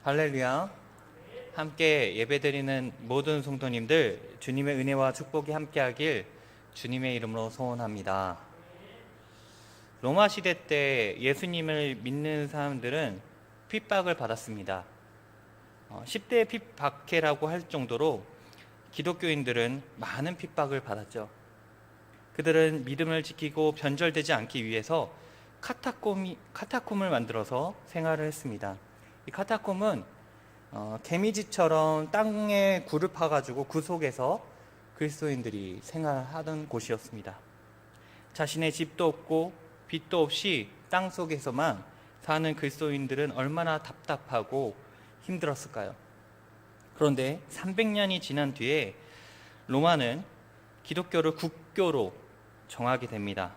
할렐루야. 함께 예배드리는 모든 성도님들, 주님의 은혜와 축복이 함께하길 주님의 이름으로 소원합니다. 로마 시대 때 예수님을 믿는 사람들은 핍박을 받았습니다. 10대 핍박해라고 할 정도로 기독교인들은 많은 핍박을 받았죠. 그들은 믿음을 지키고 변절되지 않기 위해서 카타콤을 만들어서 생활을 했습니다. 이 카타콤은 개미집처럼 땅에 굴을 파가지고 그 속에서 그리스도인들이 생활하던 곳이었습니다. 자신의 집도 없고 빚도 없이 땅 속에서만 사는 그리스도인들은 얼마나 답답하고 힘들었을까요? 그런데 300년이 지난 뒤에 로마는 기독교를 국교로 정하게 됩니다.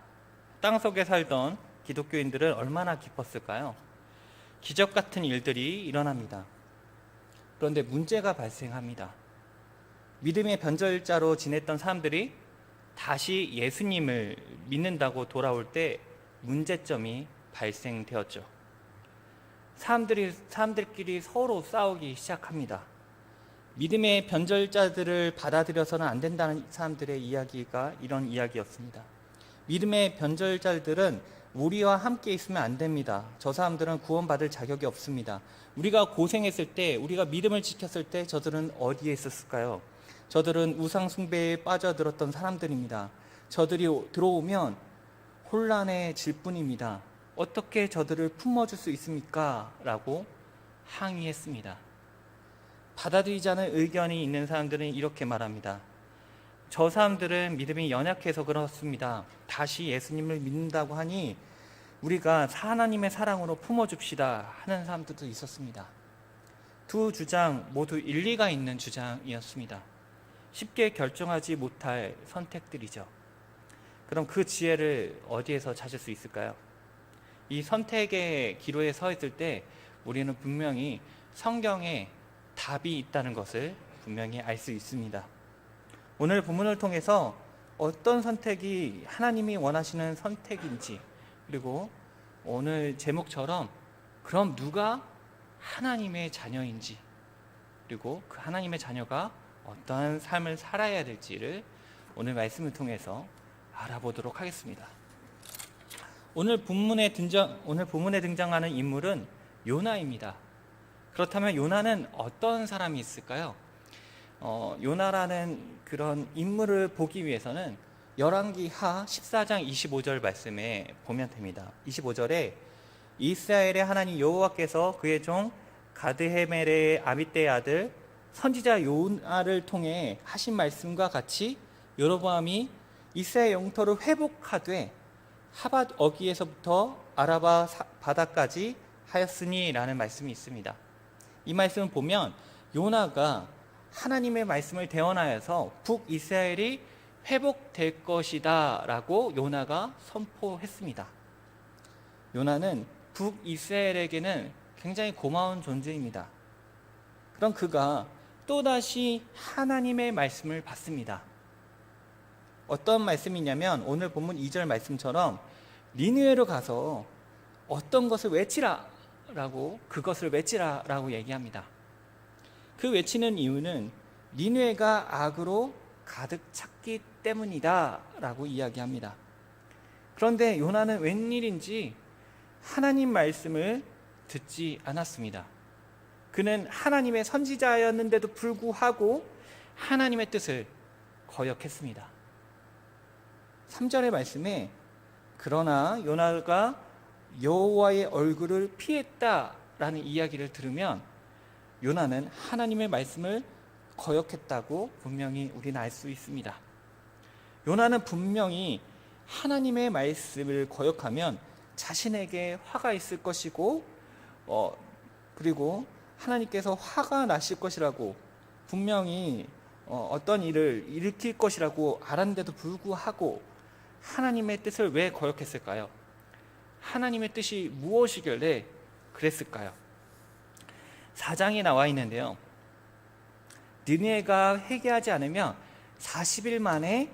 땅 속에 살던 기독교인들은 얼마나 기뻤을까요? 기적 같은 일들이 일어납니다. 그런데 문제가 발생합니다. 믿음의 변절자로 지냈던 사람들이 다시 예수님을 믿는다고 돌아올 때 문제점이 발생되었죠. 사람들끼리 서로 싸우기 시작합니다. 믿음의 변절자들을 받아들여서는 안 된다는 사람들의 이야기가 이런 이야기였습니다. 믿음의 변절자들은 우리와 함께 있으면 안 됩니다. 저 사람들은 구원받을 자격이 없습니다. 우리가 고생했을 때, 우리가 믿음을 지켰을 때 저들은 어디에 있었을까요? 저들은 우상 숭배에 빠져들었던 사람들입니다. 저들이 들어오면 혼란해질 뿐입니다. 어떻게 저들을 품어줄 수 있습니까? 라고 항의했습니다. 받아들이지 않은 의견이 있는 사람들은 이렇게 말합니다. 저 사람들은 믿음이 연약해서 그렇습니다. 다시 예수님을 믿는다고 하니 우리가 하나님의 사랑으로 품어줍시다 하는 사람들도 있었습니다. 두 주장 모두 일리가 있는 주장이었습니다. 쉽게 결정하지 못할 선택들이죠. 그럼 그 지혜를 어디에서 찾을 수 있을까요? 이 선택의 기로에 서 있을 때 우리는 분명히 성경에 답이 있다는 것을 분명히 알 수 있습니다. 오늘 본문을 통해서 어떤 선택이 하나님이 원하시는 선택인지, 그리고 오늘 제목처럼 그럼 누가 하나님의 자녀인지, 그리고 그 하나님의 자녀가 어떠한 삶을 살아야 될지를 오늘 말씀을 통해서 알아보도록 하겠습니다. 오늘 본문에 등장하는 인물은 요나입니다. 그렇다면 요나는 어떤 사람이 있을까요? 요나라는 그런 인물을 보기 위해서는 열왕기하 14장 25절 말씀에 보면 됩니다. 25절에 이스라엘의 하나님 여호와께서 그의 종 가드헤멜의 아mit대의 아들 선지자 요나를 통해 하신 말씀과 같이 여로보암이 이스라엘 영토를 회복하되 하밧 어기에서부터 아라바 바다까지 하였으니 라는 말씀이 있습니다. 이 말씀을 보면 요나가 하나님의 말씀을 대언하여서 북이스라엘이 회복될 것이다 라고 요나가 선포했습니다. 요나는 북이스라엘에게는 굉장히 고마운 존재입니다. 그럼 그가 또다시 하나님의 말씀을 받습니다. 어떤 말씀이냐면 오늘 본문 2절 말씀처럼 니느웨로 가서 어떤 것을 외치라 라고, 그것을 외치라 라고 얘기합니다. 그 외치는 이유는 니느웨가 악으로 가득 찼기 때문이다 라고 이야기합니다. 그런데 요나는 웬일인지 하나님 말씀을 듣지 않았습니다. 그는 하나님의 선지자였는데도 불구하고 하나님의 뜻을 거역했습니다. 3절의 말씀에 그러나 요나가 여호와의 얼굴을 피했다라는 이야기를 들으면 요나는 하나님의 말씀을 거역했다고 분명히 우리는 알 수 있습니다. 요나는 분명히 하나님의 말씀을 거역하면 자신에게 화가 있을 것이고 그리고 하나님께서 화가 나실 것이라고 분명히 어떤 일을 일으킬 것이라고 알았는데도 불구하고 하나님의 뜻을 왜 거역했을까요? 하나님의 뜻이 무엇이길래 그랬을까요? 4장이 나와 있는데요. 느니에가 회개하지 않으면 40일 만에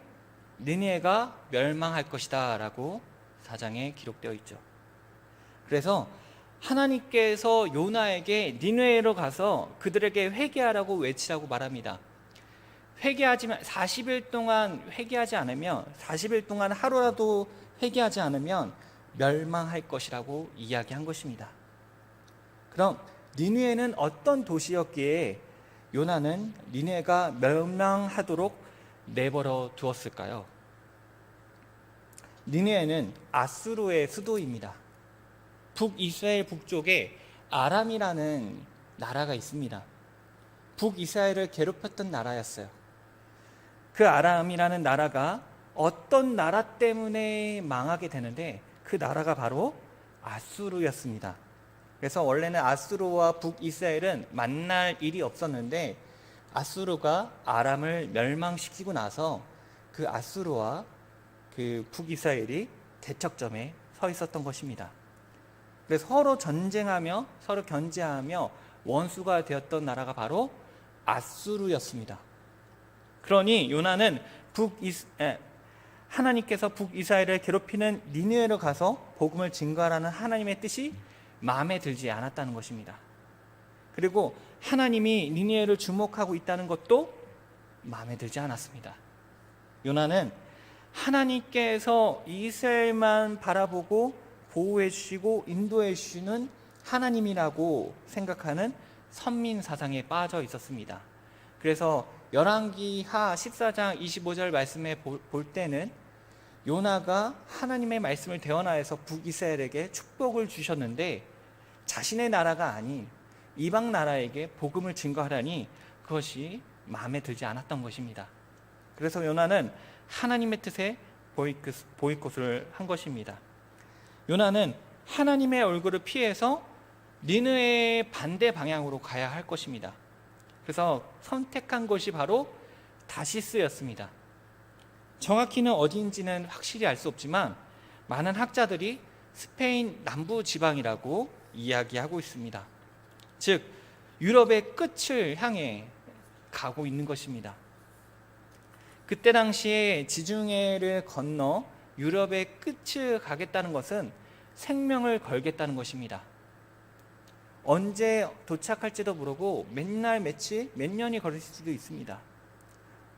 느니에가 멸망할 것이다 라고 4장에 기록되어 있죠. 그래서 하나님께서 요나에게 니느웨로 가서 그들에게 회개하라고 외치라고 말합니다. 회개하지만 40일 동안 회개하지 않으면 40일 동안 하루라도 회개하지 않으면 멸망할 것이라고 이야기한 것입니다. 그럼 니느웨는 어떤 도시였기에 요나는 니느웨가 멸망하도록 내버려 두었을까요? 니느웨는 아수르의 수도입니다. 북이스라엘 북쪽에 아람이라는 나라가 있습니다. 북이스라엘을 괴롭혔던 나라였어요. 그 아람이라는 나라가 어떤 나라 때문에 망하게 되는데 그 나라가 바로 아수르였습니다. 그래서 원래는 아수르와 북이스라엘은 만날 일이 없었는데 아수르가 아람을 멸망시키고 나서 그 아수르와 그 북이스라엘이 대척점에 서 있었던 것입니다. 그래서 서로 전쟁하며 서로 견제하며 원수가 되었던 나라가 바로 아수르였습니다. 그러니 요나는 하나님께서 북이스라엘을 괴롭히는 니느웨로 가서 복음을 증거하라는 하나님의 뜻이 마음에 들지 않았다는 것입니다. 그리고 하나님이 니느웨를 주목하고 있다는 것도 마음에 들지 않았습니다. 요나는 하나님께서 이스라엘만 바라보고 보호해 주시고 인도해 주시는 하나님이라고 생각하는 선민 사상에 빠져 있었습니다. 그래서 열왕기하 14장 25절 말씀에 볼 때는 요나가 하나님의 말씀을 대언하여서 북이스라엘에게 축복을 주셨는데 자신의 나라가 아닌 이방 나라에게 복음을 증거하라니 그것이 마음에 들지 않았던 것입니다. 그래서 요나는 하나님의 뜻에 보이콧을 한 것입니다. 요나는 하나님의 얼굴을 피해서 니느웨의 반대 방향으로 가야 할 것입니다. 그래서 선택한 곳이 바로 다시스였습니다. 정확히는 어디인지는 확실히 알 수 없지만 많은 학자들이 스페인 남부 지방이라고 이야기하고 있습니다. 즉 유럽의 끝을 향해 가고 있는 것입니다. 그때 당시에 지중해를 건너 유럽의 끝을 가겠다는 것은 생명을 걸겠다는 것입니다. 언제 도착할지도 모르고 몇 날 며칠 몇 년이 걸릴 수도 있습니다.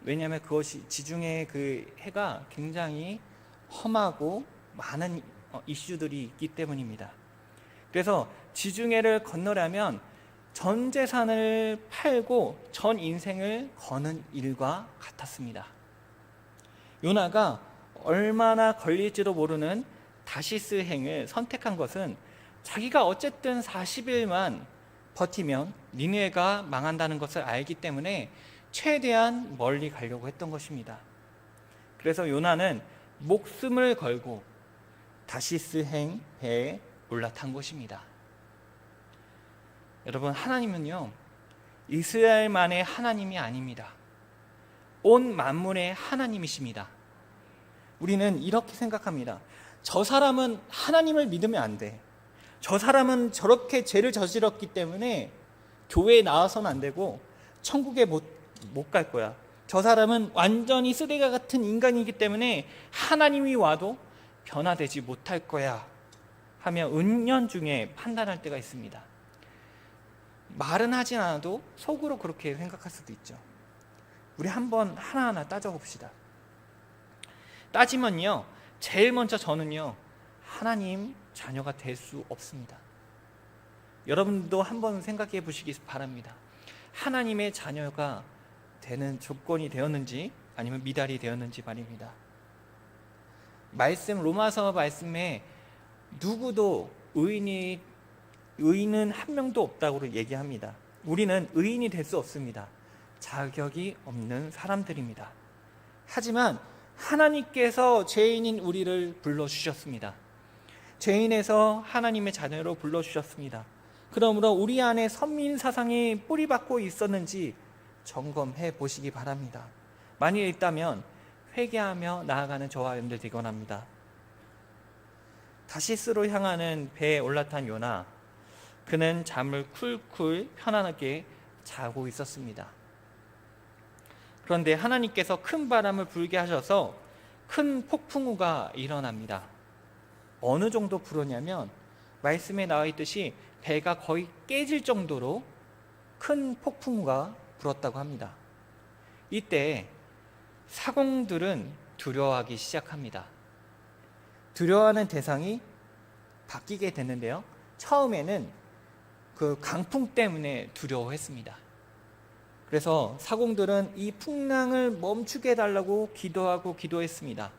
왜냐하면 그것이 지중해의 그 해가 굉장히 험하고 많은 이슈들이 있기 때문입니다. 그래서 지중해를 건너려면 전 재산을 팔고 전 인생을 거는 일과 같았습니다. 요나가 얼마나 걸릴지도 모르는 다시스 행을 선택한 것은 자기가 어쨌든 40일만 버티면 니느웨가 망한다는 것을 알기 때문에 최대한 멀리 가려고 했던 것입니다. 그래서 요나는 목숨을 걸고 다시스 행 배에 올라탄 것입니다. 여러분, 하나님은요 이스라엘만의 하나님이 아닙니다. 온 만물의 하나님이십니다. 우리는 이렇게 생각합니다. 저 사람은 하나님을 믿으면 안 돼. 저 사람은 저렇게 죄를 저질렀기 때문에 교회에 나와서는 안 되고 천국에 못 갈 거야. 저 사람은 완전히 쓰레기 같은 인간이기 때문에 하나님이 와도 변화되지 못할 거야 하며 은연중에 판단할 때가 있습니다. 말은 하지 않아도 속으로 그렇게 생각할 수도 있죠. 우리 한번 하나하나 따져봅시다. 따지면요, 제일 먼저 저는요 하나님 자녀가 될 수 없습니다. 여러분도 한번 생각해 보시기 바랍니다. 하나님의 자녀가 되는 조건이 되었는지 아니면 미달이 되었는지 말입니다. 말씀 로마서 말씀에 누구도 의인은 한 명도 없다고 얘기합니다. 우리는 의인이 될 수 없습니다. 자격이 없는 사람들입니다. 하지만 하나님께서 죄인인 우리를 불러주셨습니다. 죄인에서 하나님의 자녀로 불러주셨습니다. 그러므로 우리 안에 선민 사상이 뿌리박고 있었는지 점검해 보시기 바랍니다. 만일 있다면 회개하며 나아가는 저와 여러분들 되기 원합니다. 다시스로 향하는 배에 올라탄 요나, 그는 잠을 쿨쿨 편안하게 자고 있었습니다. 그런데 하나님께서 큰 바람을 불게 하셔서 큰 폭풍우가 일어납니다. 어느 정도 불었냐면 말씀에 나와 있듯이 배가 거의 깨질 정도로 큰 폭풍우가 불었다고 합니다. 이때 사공들은 두려워하기 시작합니다. 두려워하는 대상이 바뀌게 됐는데요. 처음에는 그 강풍 때문에 두려워했습니다. 그래서 사공들은 이 풍랑을 멈추게 해달라고 기도했습니다.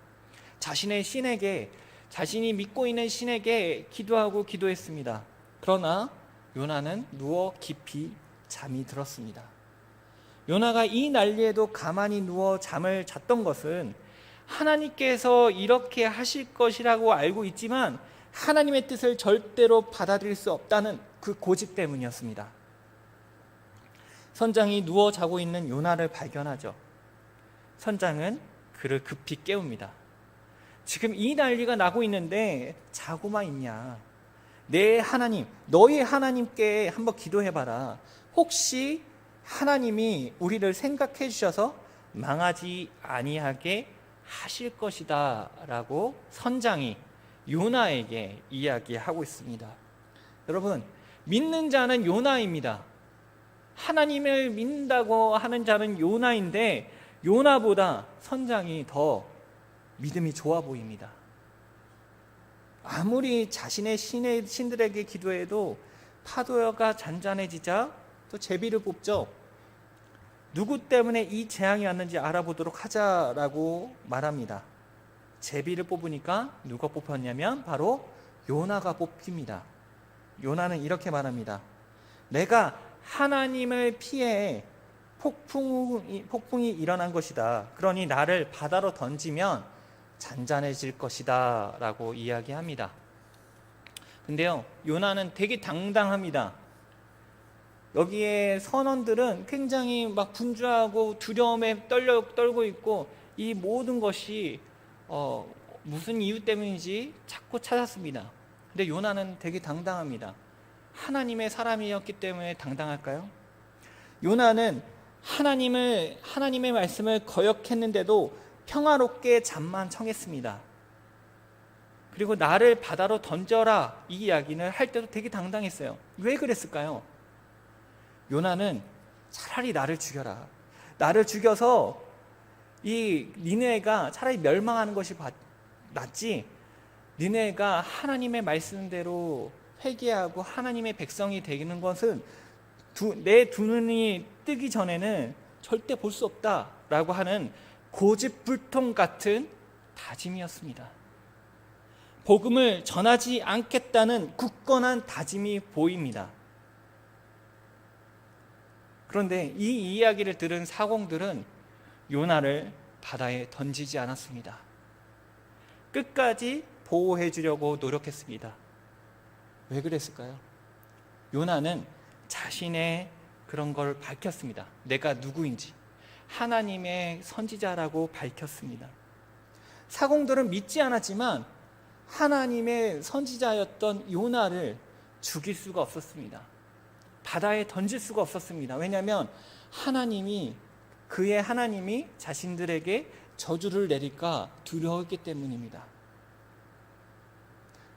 자신의 신에게, 자신이 믿고 있는 신에게 기도했습니다. 그러나 요나는 누워 깊이 잠이 들었습니다. 요나가 이 난리에도 가만히 누워 잠을 잤던 것은 하나님께서 이렇게 하실 것이라고 알고 있지만 하나님의 뜻을 절대로 받아들일 수 없다는 그 고집 때문이었습니다. 선장이 누워 자고 있는 요나를 발견하죠. 선장은 그를 급히 깨웁니다. 지금 이 난리가 나고 있는데 자고만 있냐? 내 하나님, 너희 하나님께 한번 기도해봐라. 혹시 하나님이 우리를 생각해 주셔서 망하지 아니하게 하실 것이다 라고 선장이 요나에게 이야기하고 있습니다. 여러분, 믿는 자는 요나입니다. 하나님을 믿는다고 하는 자는 요나인데 요나보다 선장이 더 믿음이 좋아 보입니다. 아무리 자신의 신들에게 기도해도 파도가 잔잔해지자 또 제비를 뽑죠. 누구 때문에 이 재앙이 왔는지 알아보도록 하자라고 말합니다. 제비를 뽑으니까 누가 뽑혔냐면 바로 요나가 뽑힙니다. 요나는 이렇게 말합니다. 내가 하나님을 피해 폭풍이 일어난 것이다. 그러니 나를 바다로 던지면 잔잔해질 것이다 라고 이야기합니다. 근데요, 요나는 되게 당당합니다. 여기에 선원들은 굉장히 막 분주하고 두려움에 떨고 있고 이 모든 것이 무슨 이유 때문인지 자꾸 찾았습니다. 근데 요나는 되게 당당합니다. 하나님의 사람이었기 때문에 당당할까요? 요나는 하나님의 말씀을 거역했는데도 평화롭게 잠만 청했습니다. 그리고 나를 바다로 던져라 이 이야기를 할 때도 되게 당당했어요. 왜 그랬을까요? 요나는 차라리 나를 죽여라. 나를 죽여서 이 니느웨가 차라리 멸망하는 것이 낫지. 니느웨가 하나님의 말씀대로 회개하고 하나님의 백성이 되는 것은 내 두 눈이 뜨기 전에는 절대 볼 수 없다라고 하는 고집불통 같은 다짐이었습니다. 복음을 전하지 않겠다는 굳건한 다짐이 보입니다. 그런데 이 이야기를 들은 사공들은 요나를 바다에 던지지 않았습니다. 끝까지 보호해 주려고 노력했습니다. 왜 그랬을까요? 요나는 자신의 그런 걸 밝혔습니다. 내가 누구인지 하나님의 선지자라고 밝혔습니다. 사공들은 믿지 않았지만 하나님의 선지자였던 요나를 죽일 수가 없었습니다. 바다에 던질 수가 없었습니다. 왜냐하면 그의 하나님이 자신들에게 저주를 내릴까 두려웠기 때문입니다.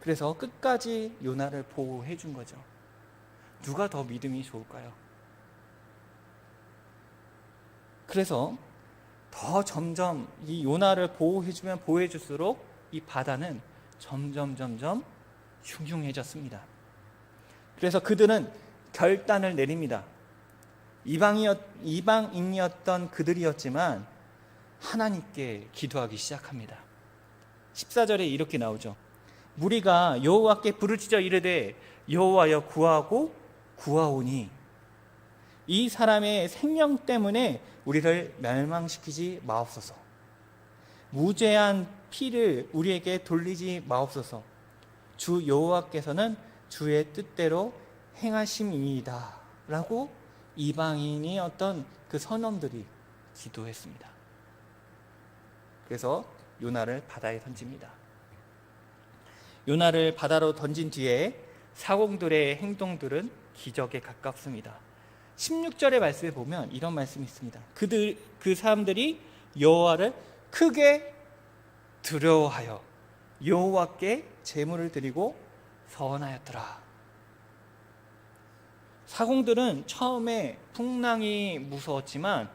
그래서 끝까지 요나를 보호해 준 거죠. 누가 더 믿음이 좋을까요? 그래서 더 점점 이 요나를 보호해주면 보호해줄수록 이 바다는 점점 흉흉해졌습니다. 그래서 그들은 결단을 내립니다. 이방인이었던 그들이었지만 하나님께 기도하기 시작합니다. 14절에 이렇게 나오죠. 무리가 여호와께 부르짖어 이르되 여호와여 구하오니 이 사람의 생명 때문에 우리를 멸망시키지 마옵소서. 무죄한 피를 우리에게 돌리지 마옵소서. 주 여호와께서는 주의 뜻대로 행하심이니이다 라고 이방인이었던 그 선원들이 기도했습니다. 그래서 요나를 바다에 던집니다. 요나를 바다로 던진 뒤에 사공들의 행동들은 기적에 가깝습니다. 16절의 말씀에 보면 이런 말씀이 있습니다. 그 사람들이 여호와를 크게 두려워하여 여호와께 제물을 드리고 서원하였더라. 사공들은 처음에 풍랑이 무서웠지만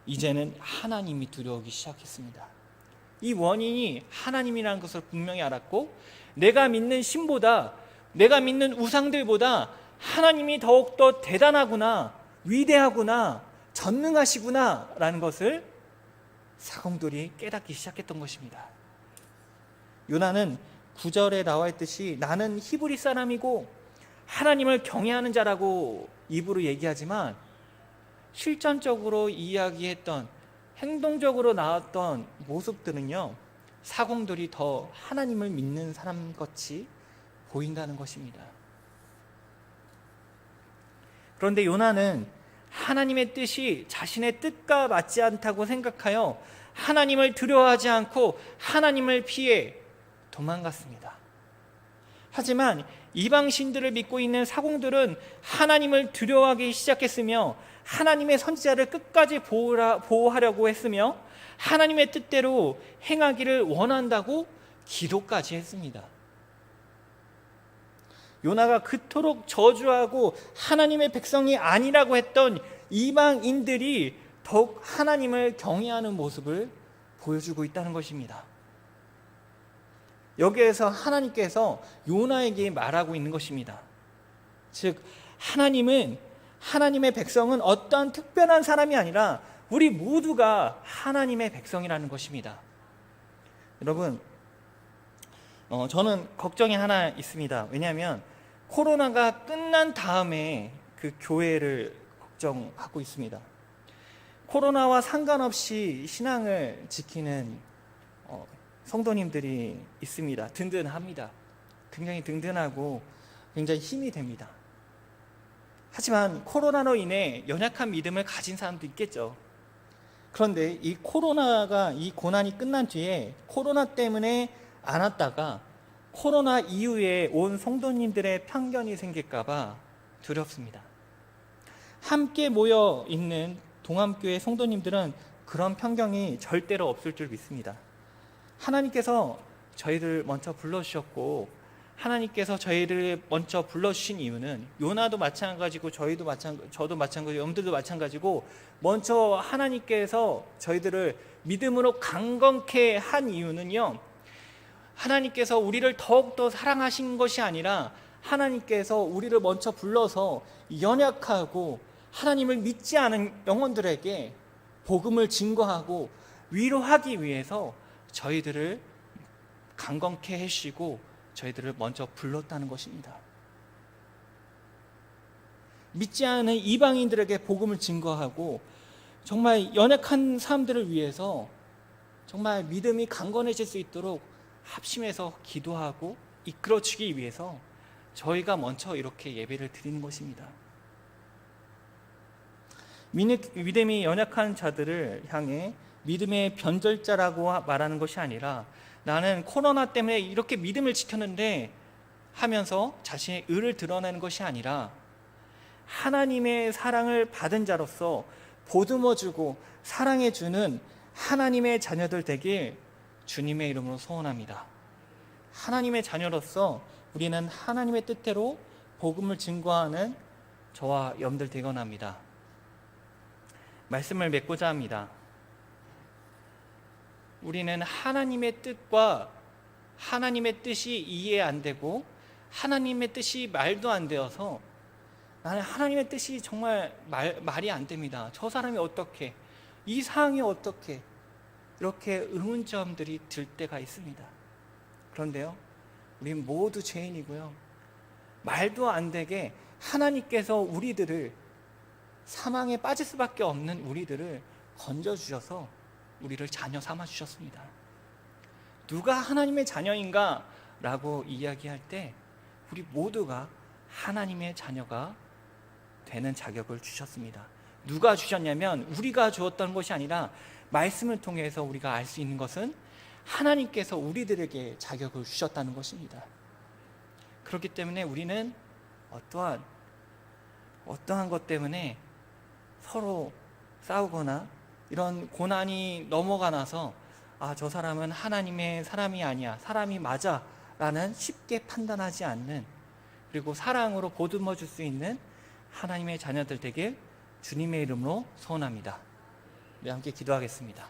이제는 하나님이 두려우기 시작했습니다. 이 원인이 하나님이라는 것을 분명히 알았고, 내가 믿는 신보다, 내가 믿는 우상들보다 하나님이 더욱더 대단하구나, 위대하구나, 전능하시구나 라는 것을 사공들이 깨닫기 시작했던 것입니다. 요나는 9절에 나와 있듯이 나는 히브리 사람이고 하나님을 경외하는 자라고 입으로 얘기하지만 실전적으로 이야기했던, 행동적으로 나왔던 모습들은요, 사공들이 더 하나님을 믿는 사람같이 보인다는 것입니다. 그런데 요나는 하나님의 뜻이 자신의 뜻과 맞지 않다고 생각하여 하나님을 두려워하지 않고 하나님을 피해 도망갔습니다. 하지만 이방 신들을 믿고 있는 사공들은 하나님을 두려워하기 시작했으며 하나님의 선지자를 끝까지 보호하려고 했으며 하나님의 뜻대로 행하기를 원한다고 기도까지 했습니다. 요나가 그토록 저주하고 하나님의 백성이 아니라고 했던 이방인들이 더욱 하나님을 경외하는 모습을 보여주고 있다는 것입니다. 여기에서 하나님께서 요나에게 말하고 있는 것입니다. 즉, 하나님의 백성은 어떠한 특별한 사람이 아니라 우리 모두가 하나님의 백성이라는 것입니다. 여러분, 저는 걱정이 하나 있습니다. 왜냐하면 코로나가 끝난 다음에 그 교회를 걱정하고 있습니다. 코로나와 상관없이 신앙을 지키는 성도님들이 있습니다. 든든합니다. 굉장히 든든하고 굉장히 힘이 됩니다. 하지만 코로나로 인해 연약한 믿음을 가진 사람도 있겠죠. 그런데 이 고난이 끝난 뒤에 코로나 때문에 안 왔다가 코로나 이후에 온 성도님들의 편견이 생길까봐 두렵습니다. 함께 모여 있는 동암교회 성도님들은 그런 편견이 절대로 없을 줄 믿습니다. 하나님께서 저희를 먼저 불러주셨고, 하나님께서 저희를 먼저 불러주신 이유는 요나도 마찬가지고 저도 마찬가지고 여러분들도 마찬가지고 먼저 하나님께서 저희들을 믿음으로 강건케 한 이유는요, 하나님께서 우리를 더욱더 사랑하신 것이 아니라 하나님께서 우리를 먼저 불러서 연약하고 하나님을 믿지 않은 영혼들에게 복음을 증거하고 위로하기 위해서 저희들을 강건케 해주시고 저희들을 먼저 불렀다는 것입니다. 믿지 않은 이방인들에게 복음을 증거하고 정말 연약한 사람들을 위해서 정말 믿음이 강건해질 수 있도록 합심해서 기도하고 이끌어주기 위해서 저희가 먼저 이렇게 예배를 드리는 것입니다. 믿음이 연약한 자들을 향해 믿음의 변절자라고 말하는 것이 아니라 나는 코로나 때문에 이렇게 믿음을 지켰는데 하면서 자신의 의를 드러내는 것이 아니라 하나님의 사랑을 받은 자로서 보듬어주고 사랑해주는 하나님의 자녀들 되길 주님의 이름으로 소원합니다. 하나님의 자녀로서 우리는 하나님의 뜻대로 복음을 증거하는 저와 여러분들 되곤 합니다. 말씀을 맺고자 합니다. 우리는 하나님의 뜻과 하나님의 뜻이 이해 안 되고 하나님의 뜻이 말도 안 되어서 나는 하나님의 뜻이 정말 말이 안 됩니다. 저 사람이 어떻게, 이 상황이 어떻게, 이렇게 의문점들이 들 때가 있습니다. 그런데요, 우린 모두 죄인이고요, 말도 안 되게 하나님께서 우리들을 사망에 빠질 수밖에 없는 우리들을 건져주셔서 우리를 자녀 삼아주셨습니다. 누가 하나님의 자녀인가? 라고 이야기할 때 우리 모두가 하나님의 자녀가 되는 자격을 주셨습니다. 누가 주셨냐면 우리가 주었던 것이 아니라 말씀을 통해서 우리가 알 수 있는 것은 하나님께서 우리들에게 자격을 주셨다는 것입니다. 그렇기 때문에 우리는 어떠한 것 때문에 서로 싸우거나 이런 고난이 넘어가 나서 저 사람은 하나님의 사람이 아니야, 사람이 맞아 라는 쉽게 판단하지 않는, 그리고 사랑으로 보듬어 줄 수 있는 하나님의 자녀들 되길 주님의 이름으로 소원합니다. 네, 함께 기도하겠습니다.